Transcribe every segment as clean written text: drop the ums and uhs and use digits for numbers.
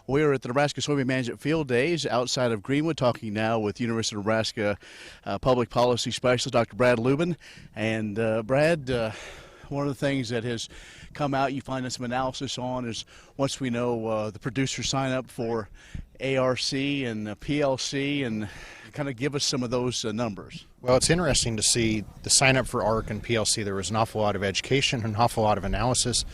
We're at the Nebraska Soybean Management Field Days outside of Greenwood, talking now with University of Nebraska Public Policy Specialist Dr. Brad Lubben. And Brad, one of the things that has come out, you find some analysis on, is once we know the producers sign up for ARC and PLC, and kind of give us some of those numbers. Well, it's interesting to see the sign up for ARC and PLC. There was an awful lot of education, an awful lot of analysis,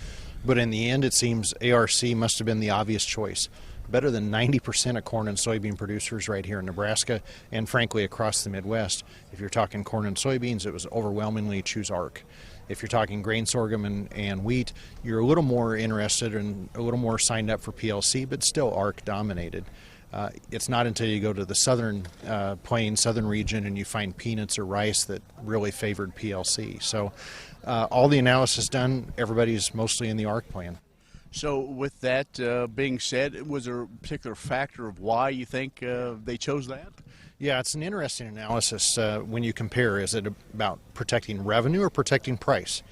but in the end it seems ARC must have been the obvious choice. Better than 90% of corn and soybean producers right here in Nebraska, and frankly across the Midwest, if you're talking corn and soybeans, it was overwhelmingly choose ARC. If you're talking grain, sorghum, and wheat, you're a little more interested and a little more signed up for PLC, but still ARC dominated. It's not until you go to the southern plains, southern region, and you find peanuts or rice that really favored PLC. So all the analysis done, everybody's mostly in the ARC plan. So with that being said, was there a particular factor of why you think they chose that? Yeah, it's an interesting analysis when you compare. Is it about protecting revenue or protecting price?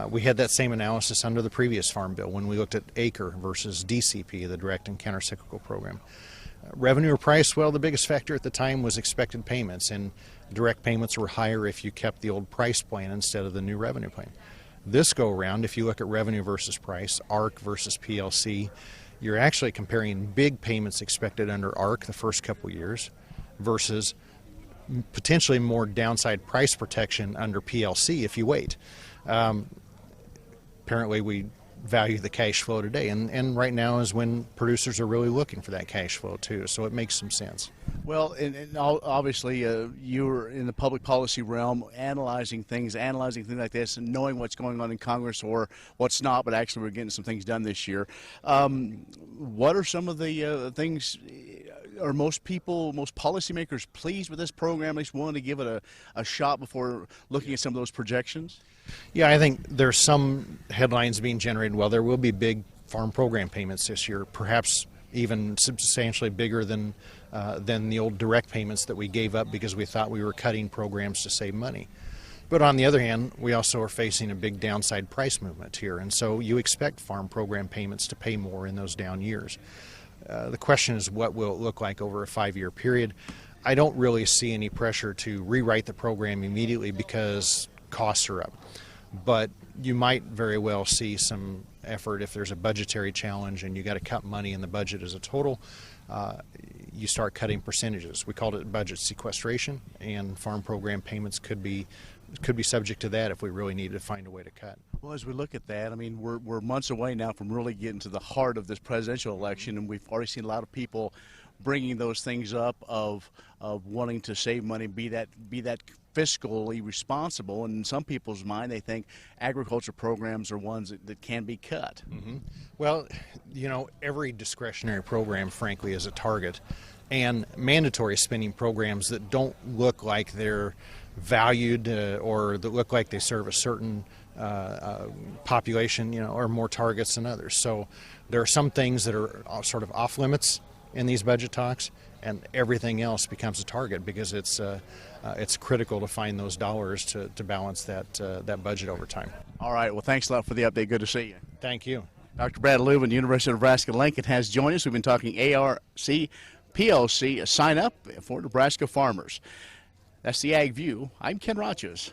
We had that same analysis under the previous Farm Bill when we looked at acre versus DCP, the direct and countercyclical program. Revenue or price? Well, the biggest factor at the time was expected payments, and direct payments were higher if you kept the old price plan instead of the new revenue plan. This go around, if you look at revenue versus price, ARC versus PLC, you're actually comparing big payments expected under ARC the first couple years versus potentially more downside price protection under PLC if you wait. Apparently we value the cash flow today, and right now is when producers are really looking for that cash flow too, so it makes some sense. Well, and obviously you're in the public policy realm, analyzing things like this and knowing what's going on in Congress or what's not, but actually we're getting some things done this year. What are some of the things, are most policymakers pleased with this program, at least willing to give it a shot before looking at some of those projections? Yeah, I think there's some headlines being generated. Well, there will be big farm program payments this year, perhaps even substantially bigger than the old direct payments that we gave up because we thought we were cutting programs to save money. But on the other hand, we also are facing a big downside price movement here, and so you expect farm program payments to pay more in those down years. The question is, what will it look like over a 5-year period? I don't really see any pressure to rewrite the program immediately because costs are up, but you might very well see some effort if there's a budgetary challenge and you got to cut money in the budget as a total. You start cutting percentages. We called it budget sequestration, and farm program payments could be subject to that if we really needed to find a way to cut. Well, as we look at that, I mean, we're months away now from really getting to the heart of this presidential election, and we've already seen a lot of people bringing those things up of wanting to save money, be that fiscally responsible. And in some people's mind, they think agriculture programs are ones that can be cut. Mm-hmm. Well, you know, every discretionary program, frankly, is a target, and mandatory spending programs that don't look like they're valued or that look like they serve a certain population, you know, are more targets than others. So there are some things that are sort of off limits in these budget talks, and everything else becomes a target because it's critical to find those dollars to balance that budget over time. All right. Well, thanks a lot for the update. Good to see you. Thank you. Dr. Brad Lubben, University of Nebraska-Lincoln, has joined us. We've been talking ARC, PLC, a sign up for Nebraska farmers. That's the AgView. I'm Ken Rogers.